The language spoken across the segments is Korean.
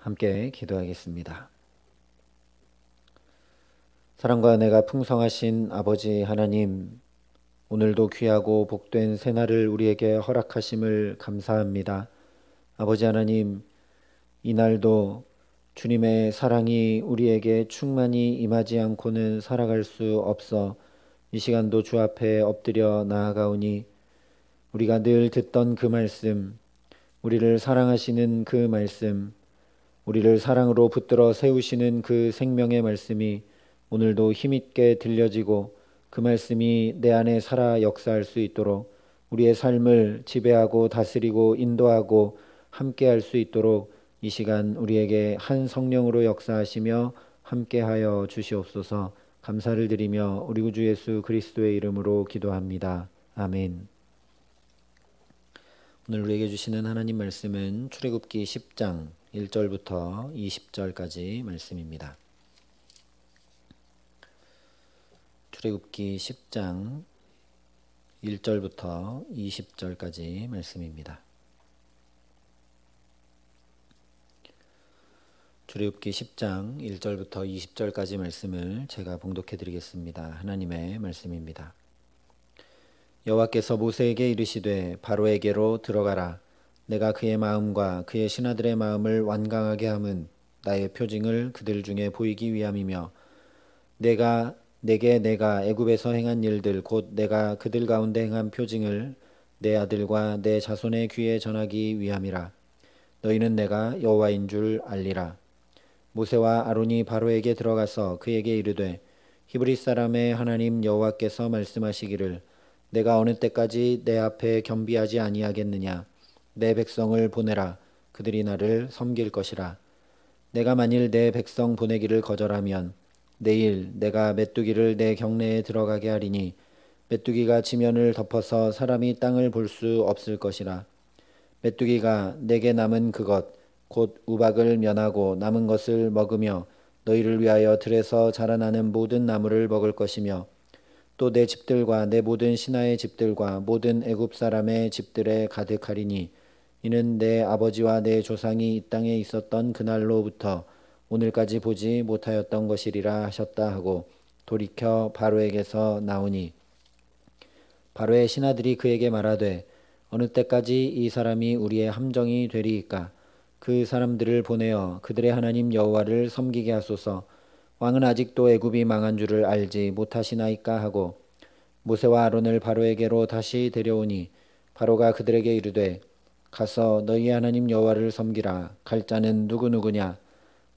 함께 기도하겠습니다. 사랑과 은혜가 풍성하신 아버지 하나님, 오늘도 귀하고 복된 새날을 우리에게 허락하심을 감사합니다. 아버지 하나님, 이날도 주님의 사랑이 우리에게 충만히 임하지 않고는 살아갈 수 없어 이 시간도 주 앞에 엎드려 나아가오니 우리가 늘 듣던 그 말씀, 우리를 사랑하시는 그 말씀, 우리를 사랑으로 붙들어 세우시는 그 생명의 말씀이 오늘도 힘있게 들려지고 그 말씀이 내 안에 살아 역사할 수 있도록 우리의 삶을 지배하고 다스리고 인도하고 함께할 수 있도록 이 시간 우리에게 한 성령으로 역사하시며 함께하여 주시옵소서. 감사를 드리며 우리 구주 예수 그리스도의 이름으로 기도합니다. 아멘. 오늘 우리에게 주시는 하나님 말씀은 출애굽기 10장 1절부터 20절까지 말씀입니다. 출애굽기 10장 1절부터 20절까지 말씀입니다. 출애굽기 10장 1절부터 20절까지 말씀을 제가 봉독해 드리겠습니다. 하나님의 말씀입니다. 여호와께서 모세에게 이르시되 바로에게로 들어가라. 내가 그의 마음과 그의 신하들의 마음을 완강하게 함은 나의 표징을 그들 중에 보이기 위함이며 내가 애굽에서 행한 일들 곧 내가 그들 가운데 행한 표징을 내 아들과 내 자손의 귀에 전하기 위함이라. 너희는 내가 여호와인 줄 알리라. 모세와 아론이 바로에게 들어가서 그에게 이르되 히브리 사람의 하나님 여호와께서 말씀하시기를 내가 어느 때까지 내 앞에 겸비하지 아니하겠느냐. 내 백성을 보내라. 그들이 나를 섬길 것이라. 내가 만일 내 백성 보내기를 거절하면 내일 내가 메뚜기를 내 경내에 들어가게 하리니 메뚜기가 지면을 덮어서 사람이 땅을 볼 수 없을 것이라. 메뚜기가 내게 남은 그것 곧 우박을 면하고 남은 것을 먹으며 너희를 위하여 들에서 자라나는 모든 나무를 먹을 것이며 또 내 집들과 내 모든 신하의 집들과 모든 애굽 사람의 집들에 가득하리니 이는 내 아버지와 내 조상이 이 땅에 있었던 그날로부터 오늘까지 보지 못하였던 것이리라 하셨다 하고 돌이켜 바로에게서 나오니 바로의 신하들이 그에게 말하되 어느 때까지 이 사람이 우리의 함정이 되리이까. 그 사람들을 보내어 그들의 하나님 여호와를 섬기게 하소서. 왕은 아직도 애굽이 망한 줄을 알지 못하시나이까 하고 모세와 아론을 바로에게로 다시 데려오니 바로가 그들에게 이르되 가서 너희의 하나님 여호와를 섬기라. 갈 자는 누구누구냐.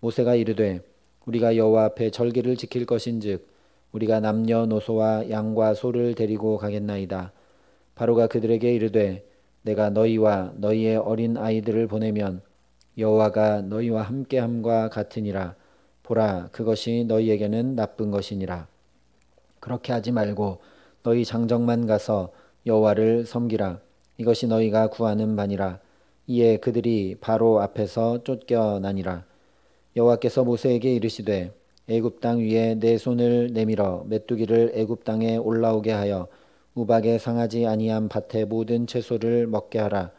모세가 이르되 우리가 여호와 앞에 절기를 지킬 것인즉 우리가 남녀노소와 양과 소를 데리고 가겠나이다. 바로가 그들에게 이르되 내가 너희와 너희의 어린 아이들을 보내면 여호와가 너희와 함께함과 같으니라. 보라, 그것이 너희에게는 나쁜 것이니라. 그렇게 하지 말고 너희 장정만 가서 여호와를 섬기라. 이것이 너희가 구하는 바니라. 이에 그들이 바로 앞에서 쫓겨나니라. 여호와께서 모세에게 이르시되 애굽 땅 위에 내 손을 내밀어 메뚜기를 애굽 땅에 올라오게 하여 우박에 상하지 아니한 밭의 모든 채소를 먹게 하라.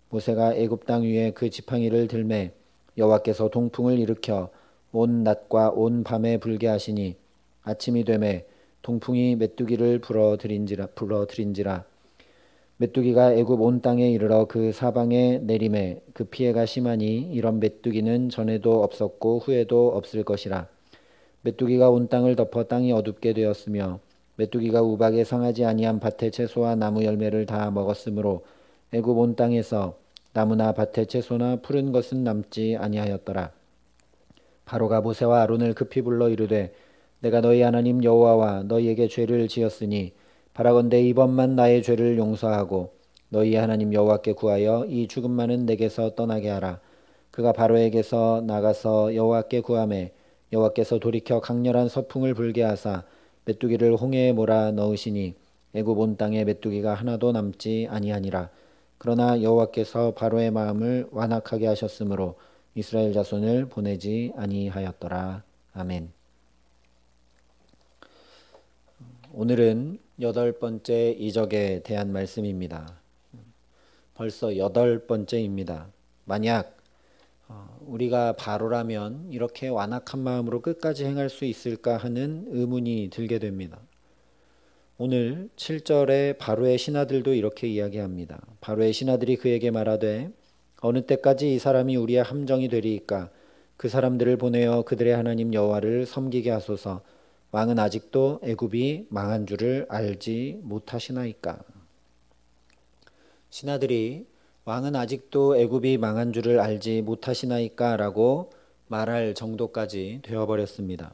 모세가 애굽 땅 위에 그 지팡이를 들매 여호와께서 동풍을 일으켜 온 낮과 온 밤에 불게 하시니 아침이 되매 동풍이 메뚜기를 불어들인지라. 메뚜기가 애굽 온 땅에 이르러 그 사방에 내림에 그 피해가 심하니 이런 메뚜기는 전에도 없었고 후에도 없을 것이라. 메뚜기가 온 땅을 덮어 땅이 어둡게 되었으며 메뚜기가 우박에 상하지 아니한 밭의 채소와 나무 열매를 다 먹었으므로 애굽 온 땅에서 나무나 밭의 채소나 푸른 것은 남지 아니하였더라. 바로가 모세와 아론을 급히 불러 이르되 내가 너희 하나님 여호와와 너희에게 죄를 지었으니 바라건대 이번만 나의 죄를 용서하고 너희 하나님 여호와께 구하여 이 죽음만은 내게서 떠나게 하라. 그가 바로에게서 나가서 여호와께 구하매 여호와께서 돌이켜 강렬한 서풍을 불게 하사 메뚜기를 홍해에 몰아 넣으시니 애굽 온 땅에 메뚜기가 하나도 남지 아니하니라. 그러나 여호와께서 바로의 마음을 완악하게 하셨으므로 이스라엘 자손을 보내지 아니하였더라. 아멘. 오늘은 8번째 이적에 대한 말씀입니다. 벌써 8번째입니다. 만약 우리가 바로라면 이렇게 완악한 마음으로 끝까지 행할 수 있을까 하는 의문이 들게 됩니다. 오늘 7절에 바로의 신하들도 이렇게 이야기합니다. 바로의 신하들이 그에게 말하되 어느 때까지 이 사람이 우리의 함정이 되리이까? 그 사람들을 보내어 그들의 하나님 여호와를 섬기게 하소서. 왕은 아직도 애굽이 망한 줄을 알지 못하시나이까? 신하들이 왕은 아직도 애굽이 망한 줄을 알지 못하시나이까? 라고 말할 정도까지 되어버렸습니다.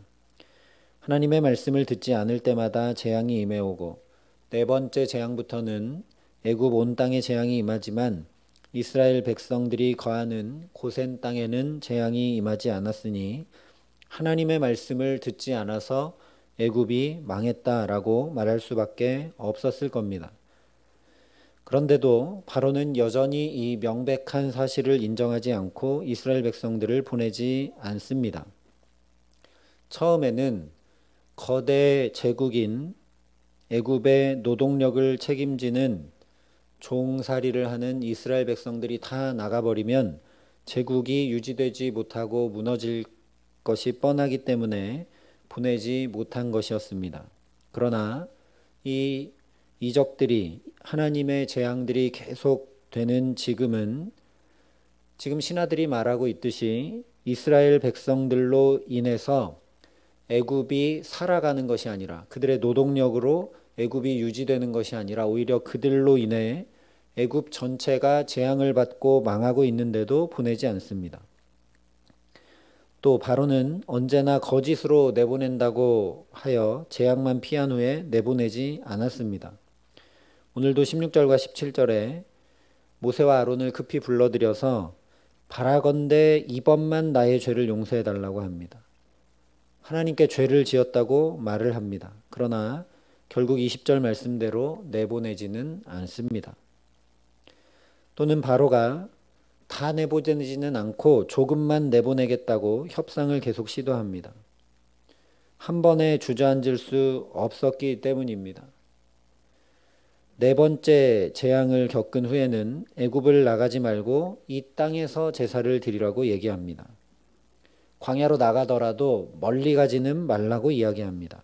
하나님의 말씀을 듣지 않을 때마다 재앙이 임해오고 네 번째 재앙부터는 애굽 온 땅에 재앙이 임하지만 이스라엘 백성들이 거하는 고센 땅에는 재앙이 임하지 않았으니 하나님의 말씀을 듣지 않아서 애굽이 망했다라고 말할 수밖에 없었을 겁니다. 그런데도 바로는 여전히 이 명백한 사실을 인정하지 않고 이스라엘 백성들을 보내지 않습니다. 처음에는 거대 제국인 애굽의 노동력을 책임지는 종살이를 하는 이스라엘 백성들이 다 나가버리면 제국이 유지되지 못하고 무너질 것이 뻔하기 때문에 보내지 못한 것이었습니다. 그러나 이 이적들이 하나님의 재앙들이 계속되는 지금 신하들이 말하고 있듯이 이스라엘 백성들로 인해서 애굽이 살아가는 것이 아니라 그들의 노동력으로 애굽이 유지되는 것이 아니라 오히려 그들로 인해 애굽 전체가 재앙을 받고 망하고 있는데도 보내지 않습니다. 또 바로는 언제나 거짓으로 내보낸다고 하여 재앙만 피한 후에 내보내지 않았습니다. 오늘도 16절과 17절에 모세와 아론을 급히 불러들여서 바라건대 이번만 나의 죄를 용서해 달라고 합니다. 하나님께 죄를 지었다고 말을 합니다. 그러나 결국 20절 말씀대로 내보내지는 않습니다. 또는 바로가 다 내보내지는 않고 조금만 내보내겠다고 협상을 계속 시도합니다. 한 번에 주저앉을 수 없었기 때문입니다. 네 번째 재앙을 겪은 후에는 애굽을 나가지 말고 이 땅에서 제사를 드리라고 얘기합니다. 광야로 나가더라도 멀리 가지는 말라고 이야기합니다.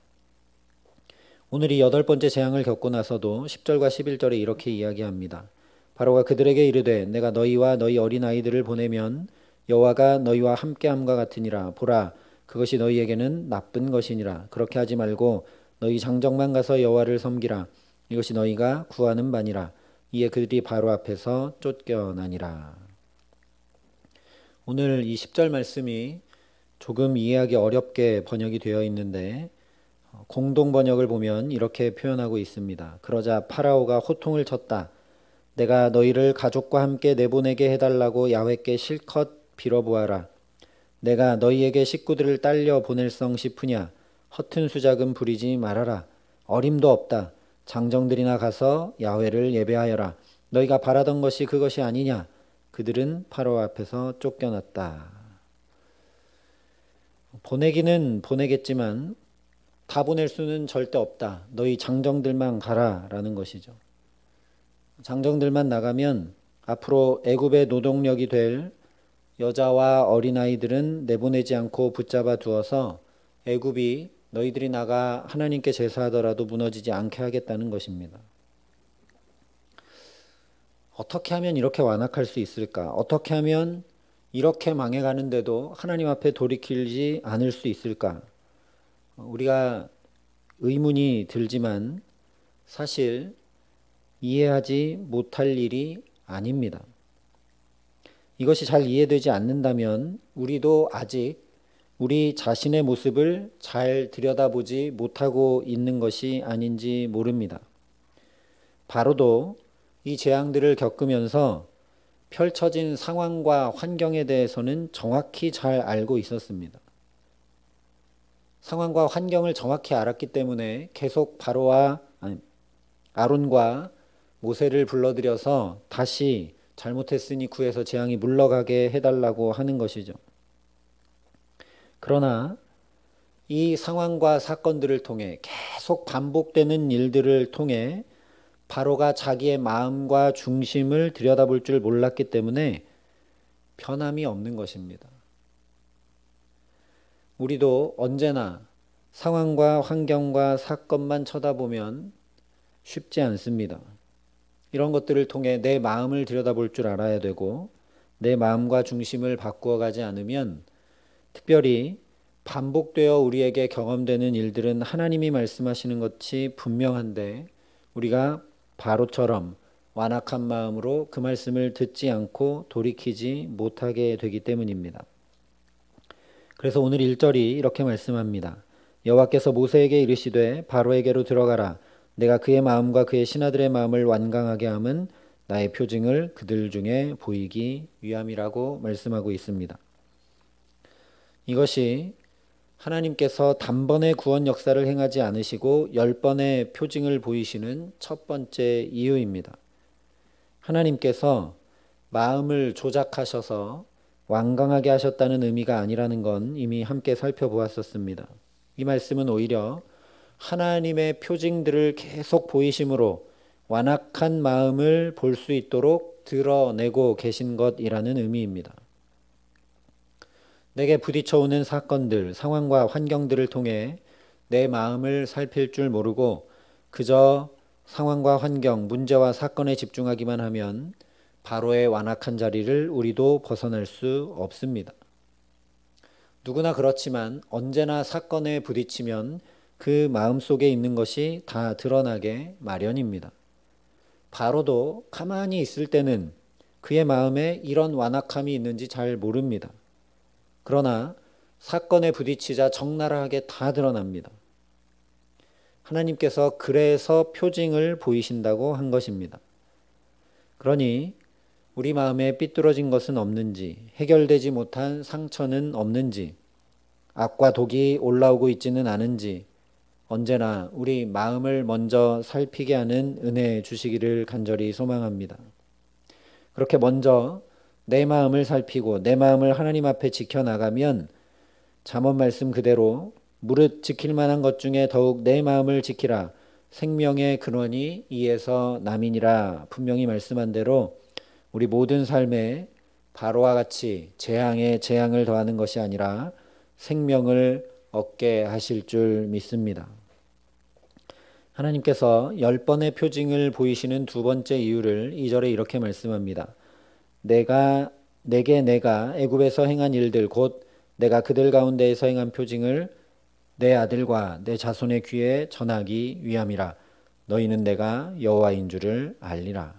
오늘 이 여덟 번째 재앙을 겪고 나서도 10절과 11절에 이렇게 이야기합니다. 바로가 그들에게 이르되 내가 너희와 너희 어린아이들을 보내면 여호와가 너희와 함께함과 같으니라. 보라, 그것이 너희에게는 나쁜 것이니라. 그렇게 하지 말고 너희 장정만 가서 여호와를 섬기라. 이것이 너희가 구하는 바니라. 이에 그들이 바로 앞에서 쫓겨나니라. 오늘 이 10절 말씀이 조금 이해하기 어렵게 번역이 되어 있는데 공동 번역을 보면 이렇게 표현하고 있습니다. 그러자 파라오가 호통을 쳤다. 내가 너희를 가족과 함께 내보내게 해달라고 야훼께 실컷 빌어보아라. 내가 너희에게 식구들을 딸려 보낼성 싶으냐. 허튼 수작은 부리지 말아라. 어림도 없다. 장정들이나 가서 야훼를 예배하여라. 너희가 바라던 것이 그것이 아니냐. 그들은 파라오 앞에서 쫓겨났다. 보내기는 보내겠지만 다 보낼 수는 절대 없다. 너희 장정들만 가라 라는 것이죠. 장정들만 나가면 앞으로 애굽의 노동력이 될 여자와 어린아이들은 내보내지 않고 붙잡아 두어서 애굽이 너희들이 나가 하나님께 제사하더라도 무너지지 않게 하겠다는 것입니다. 어떻게 하면 이렇게 완악할 수 있을까? 어떻게 하면 이렇게 망해가는데도 하나님 앞에 돌이키지 않을 수 있을까? 우리가 의문이 들지만 사실 이해하지 못할 일이 아닙니다. 이것이 잘 이해되지 않는다면 우리도 아직 우리 자신의 모습을 잘 들여다보지 못하고 있는 것이 아닌지 모릅니다. 바로도 이 재앙들을 겪으면서 펼쳐진 상황과 환경에 대해서는 정확히 잘 알고 있었습니다. 상황과 환경을 정확히 알았기 때문에 계속 아론과 모세를 불러들여서 다시 잘못했으니 구해서 재앙이 물러가게 해달라고 하는 것이죠. 그러나 이 상황과 사건들을 통해 계속 반복되는 일들을 통해 바로가 자기의 마음과 중심을 들여다볼 줄 몰랐기 때문에 변함이 없는 것입니다. 우리도 언제나 상황과 환경과 사건만 쳐다보면 쉽지 않습니다. 이런 것들을 통해 내 마음을 들여다볼 줄 알아야 되고 내 마음과 중심을 바꾸어 가지 않으면 특별히 반복되어 우리에게 경험되는 일들은 하나님이 말씀하시는 것이 분명한데 우리가 바로처럼 완악한 마음으로 그 말씀을 듣지 않고 돌이키지 못하게 되기 때문입니다. 그래서 오늘 1절이 이렇게 말씀합니다. 여호와께서 모세에게 이르시되 바로에게로 들어가라. 내가 그의 마음과 그의 신하들의 마음을 완강하게 함은 나의 표징을 그들 중에 보이기 위함이라고 말씀하고 있습니다. 이것이 하나님께서 단번에 구원 역사를 행하지 않으시고 10번의 표징을 보이시는 첫 번째 이유입니다. 하나님께서 마음을 조작하셔서 완강하게 하셨다는 의미가 아니라는 건 이미 함께 살펴보았었습니다. 이 말씀은 오히려 하나님의 표징들을 계속 보이심으로 완악한 마음을 볼 수 있도록 드러내고 계신 것이라는 의미입니다. 내게 부딪혀오는 사건들, 상황과 환경들을 통해 내 마음을 살필 줄 모르고 그저 상황과 환경, 문제와 사건에 집중하기만 하면 바로의 완악한 자리를 우리도 벗어날 수 없습니다. 누구나 그렇지만 언제나 사건에 부딪히면 그 마음속에 있는 것이 다 드러나게 마련입니다. 바로도 가만히 있을 때는 그의 마음에 이런 완악함이 있는지 잘 모릅니다. 그러나 사건에 부딪히자 적나라하게 다 드러납니다. 하나님께서 그래서 표징을 보이신다고 한 것입니다. 그러니 우리 마음에 삐뚤어진 것은 없는지, 해결되지 못한 상처는 없는지, 악과 독이 올라오고 있지는 않은지 언제나 우리 마음을 먼저 살피게 하는 은혜 주시기를 간절히 소망합니다. 그렇게 먼저 내 마음을 살피고 내 마음을 하나님 앞에 지켜나가면 잠언 말씀 그대로 무릇 지킬 만한 것 중에 더욱 내 마음을 지키라. 생명의 근원이 이에서 남이니라. 분명히 말씀한 대로 우리 모든 삶에 바로와 같이 재앙에 재앙을 더하는 것이 아니라 생명을 얻게 하실 줄 믿습니다. 하나님께서 10번의 표징을 보이시는 두 번째 이유를 2절에 이렇게 말씀합니다. 내가 애굽에서 행한 일들 곧 내가 그들 가운데에서 행한 표징을 내 아들과 내 자손의 귀에 전하기 위함이라. 너희는 내가 여호와인 줄을 알리라.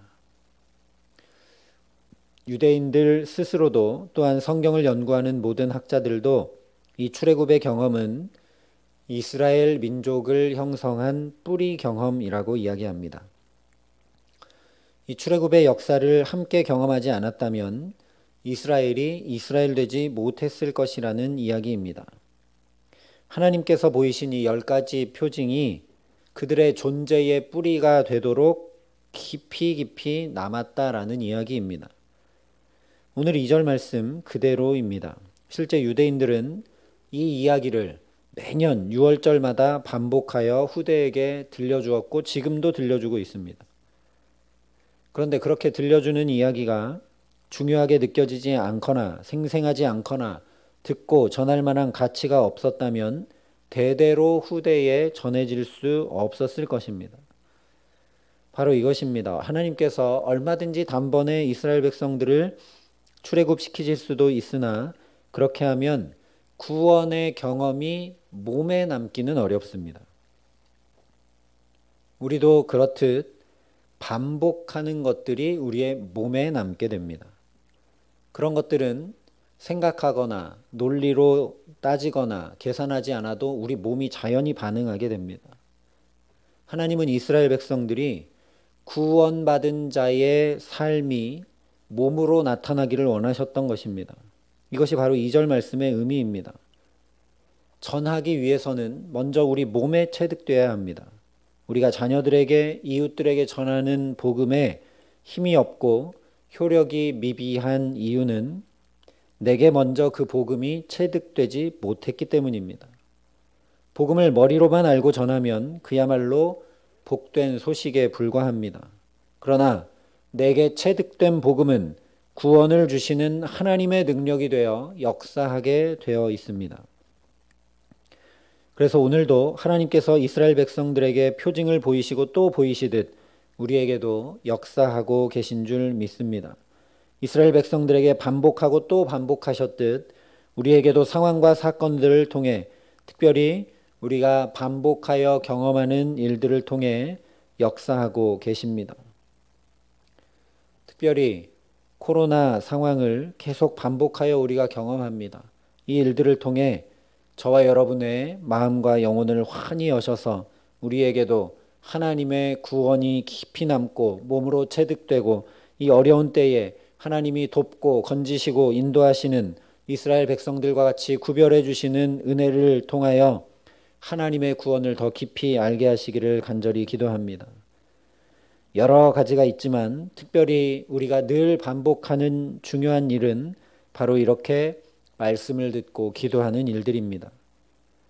유대인들 스스로도 또한 성경을 연구하는 모든 학자들도 이 출애굽의 경험은 이스라엘 민족을 형성한 뿌리 경험이라고 이야기합니다. 이 출애굽의 역사를 함께 경험하지 않았다면 이스라엘이 이스라엘 되지 못했을 것이라는 이야기입니다. 하나님께서 보이신 이 10가지 표징이 그들의 존재의 뿌리가 되도록 깊이 남았다라는 이야기입니다. 오늘 2절 말씀 그대로입니다. 실제 유대인들은 이 이야기를 매년 6월절마다 반복하여 후대에게 들려주었고 지금도 들려주고 있습니다. 그런데 그렇게 들려주는 이야기가 중요하게 느껴지지 않거나 생생하지 않거나 듣고 전할 만한 가치가 없었다면 대대로 후대에 전해질 수 없었을 것입니다. 바로 이것입니다. 하나님께서 얼마든지 단번에 이스라엘 백성들을 출애굽시키실 수도 있으나 그렇게 하면 구원의 경험이 몸에 남기는 어렵습니다. 우리도 그렇듯 반복하는 것들이 우리의 몸에 남게 됩니다. 그런 것들은 생각하거나 논리로 따지거나 계산하지 않아도 우리 몸이 자연히 반응하게 됩니다. 하나님은 이스라엘 백성들이 구원받은 자의 삶이 몸으로 나타나기를 원하셨던 것입니다. 이것이 바로 2절 말씀의 의미입니다. 전하기 위해서는 먼저 우리 몸에 체득되어야 합니다. 우리가 자녀들에게 이웃들에게 전하는 복음에 힘이 없고 효력이 미비한 이유는 내게 먼저 그 복음이 체득되지 못했기 때문입니다. 복음을 머리로만 알고 전하면 그야말로 복된 소식에 불과합니다. 그러나 내게 체득된 복음은 구원을 주시는 하나님의 능력이 되어 역사하게 되어 있습니다. 그래서 오늘도 하나님께서 이스라엘 백성들에게 표징을 보이시고 또 보이시듯 우리에게도 역사하고 계신 줄 믿습니다. 이스라엘 백성들에게 반복하고 또 반복하셨듯 우리에게도 상황과 사건들을 통해, 특별히 우리가 반복하여 경험하는 일들을 통해 역사하고 계십니다. 특별히 코로나 상황을 계속 반복하여 우리가 경험합니다. 이 일들을 통해 저와 여러분의 마음과 영혼을 환히 여셔서 우리에게도 하나님의 구원이 깊이 남고 몸으로 체득되고 이 어려운 때에 하나님이 돕고 건지시고 인도하시는 이스라엘 백성들과 같이 구별해 주시는 은혜를 통하여 하나님의 구원을 더 깊이 알게 하시기를 간절히 기도합니다. 여러 가지가 있지만 특별히 우리가 늘 반복하는 중요한 일은 바로 이렇게 말씀을 듣고 기도하는 일들입니다.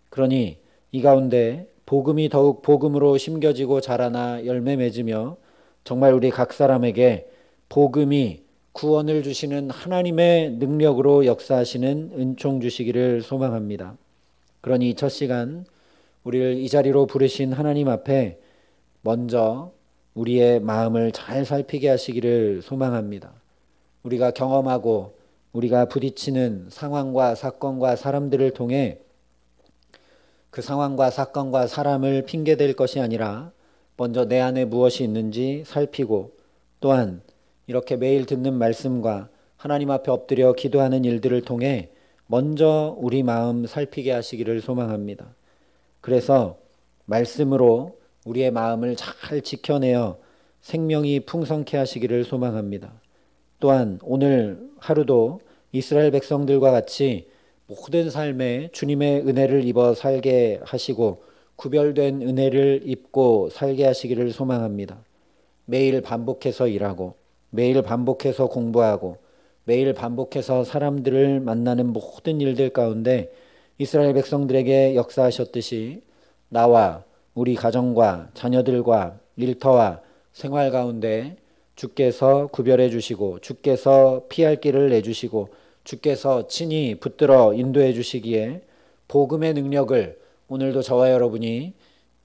그러니 이 가운데 복음이 더욱 복음으로 심겨지고 자라나 열매 맺으며 정말 우리 각 사람에게 복음이 구원을 주시는 하나님의 능력으로 역사하시는 은총 주시기를 소망합니다. 그러니 첫 시간 우리를 이 자리로 부르신 하나님 앞에 먼저 우리의 마음을 잘 살피게 하시기를 소망합니다. 우리가 경험하고 우리가 부딪히는 상황과 사건과 사람들을 통해 그 상황과 사건과 사람을 핑계댈 것이 아니라 먼저 내 안에 무엇이 있는지 살피고, 또한 이렇게 매일 듣는 말씀과 하나님 앞에 엎드려 기도하는 일들을 통해 먼저 우리 마음 살피게 하시기를 소망합니다. 그래서 말씀으로 우리의 마음을 잘 지켜내어 생명이 풍성케 하시기를 소망합니다. 또한 오늘 하루도 이스라엘 백성들과 같이 모든 삶에 주님의 은혜를 입어 살게 하시고 구별된 은혜를 입고 살게 하시기를 소망합니다. 매일 반복해서 일하고 매일 반복해서 공부하고 매일 반복해서 사람들을 만나는 모든 일들 가운데 이스라엘 백성들에게 역사하셨듯이 나와 우리 가정과 자녀들과 일터와 생활 가운데 주께서 구별해 주시고 주께서 피할 길을 내주시고 주께서 친히 붙들어 인도해 주시기에 복음의 능력을 오늘도 저와 여러분이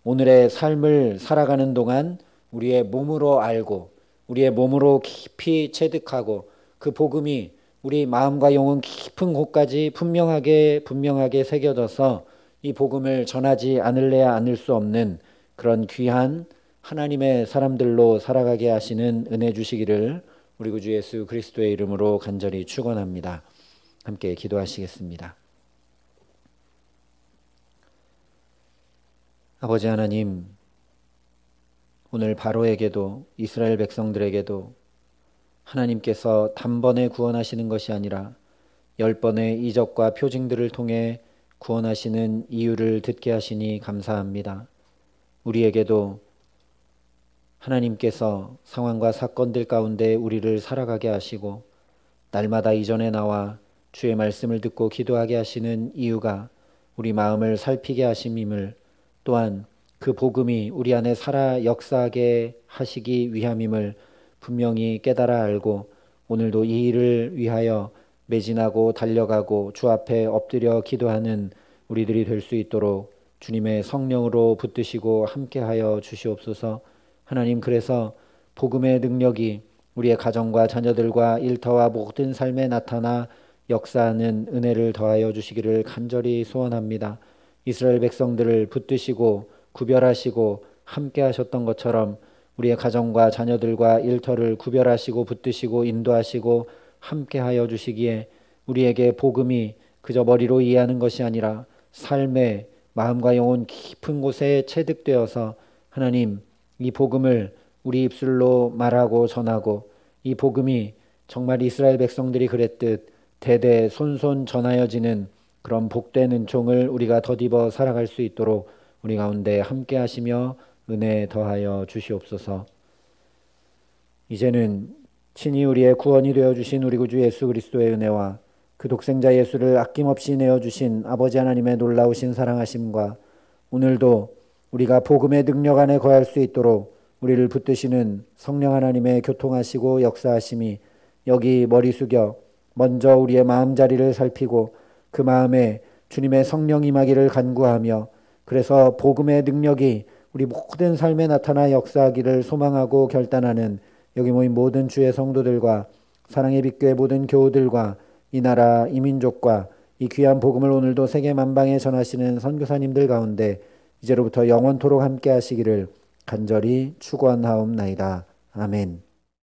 오늘의 삶을 살아가는 동안 우리의 몸으로 알고 우리의 몸으로 깊이 체득하고 그 복음이 우리 마음과 영혼 깊은 곳까지 분명하게 새겨져서 이 복음을 전하지 않을래야 않을 수 없는 그런 귀한 하나님의 사람들로 살아가게 하시는 은혜 주시기를 우리 구주 예수 그리스도의 이름으로 간절히 축원합니다. 함께 기도하시겠습니다. 아버지 하나님, 오늘 바로에게도 이스라엘 백성들에게도 하나님께서 단번에 구원하시는 것이 아니라 10번의 이적과 표징들을 통해 구원하시는 이유를 듣게 하시니 감사합니다. 우리에게도 하나님께서 상황과 사건들 가운데 우리를 살아가게 하시고 날마다 이전에 나와 주의 말씀을 듣고 기도하게 하시는 이유가 우리 마음을 살피게 하심임을, 또한 그 복음이 우리 안에 살아 역사하게 하시기 위함임을 분명히 깨달아 알고 오늘도 이 일을 위하여 매진하고 달려가고 주 앞에 엎드려 기도하는 우리들이 될 수 있도록 주님의 성령으로 붙드시고 함께하여 주시옵소서. 하나님, 그래서 복음의 능력이 우리의 가정과 자녀들과 일터와 모든 삶에 나타나 역사하는 은혜를 더하여 주시기를 간절히 소원합니다. 이스라엘 백성들을 붙드시고 구별하시고 함께 하셨던 것처럼 우리의 가정과 자녀들과 일터를 구별하시고 붙드시고 인도하시고 함께 하여 주시기에 우리에게 복음이 그저 머리로 이해하는 것이 아니라 삶의 마음과 영혼 깊은 곳에 체득되어서 하나님, 이 복음을 우리 입술로 말하고 전하고 이 복음이 정말 이스라엘 백성들이 그랬듯 대대 손손 전하여지는 그런 복된 은총을 우리가 덧입어 살아갈 수 있도록 우리 가운데 함께 하시며 은혜 더하여 주시옵소서. 이제는 친히 우리의 구원이 되어주신 우리 구주 예수 그리스도의 은혜와 그 독생자 예수를 아낌없이 내어주신 아버지 하나님의 놀라우신 사랑하심과 오늘도 우리가 복음의 능력 안에 거할 수 있도록 우리를 붙드시는 성령 하나님의 교통하시고 역사하심이 여기 머리 숙여 먼저 우리의 마음자리를 살피고 그 마음에 주님의 성령 임하기를 간구하며 그래서 복음의 능력이 우리 모든 삶에 나타나 역사하기를 소망하고 결단하는 여기 모인 모든 주의 성도들과 사랑의 빛교회 모든 교우들과 이 나라 이 민족과 이 귀한 복음을 오늘도 세계 만방에 전하시는 선교사님들 가운데 이제로부터 영원토록 함께 하시기를 간절히 축원하옵나이다. 아멘.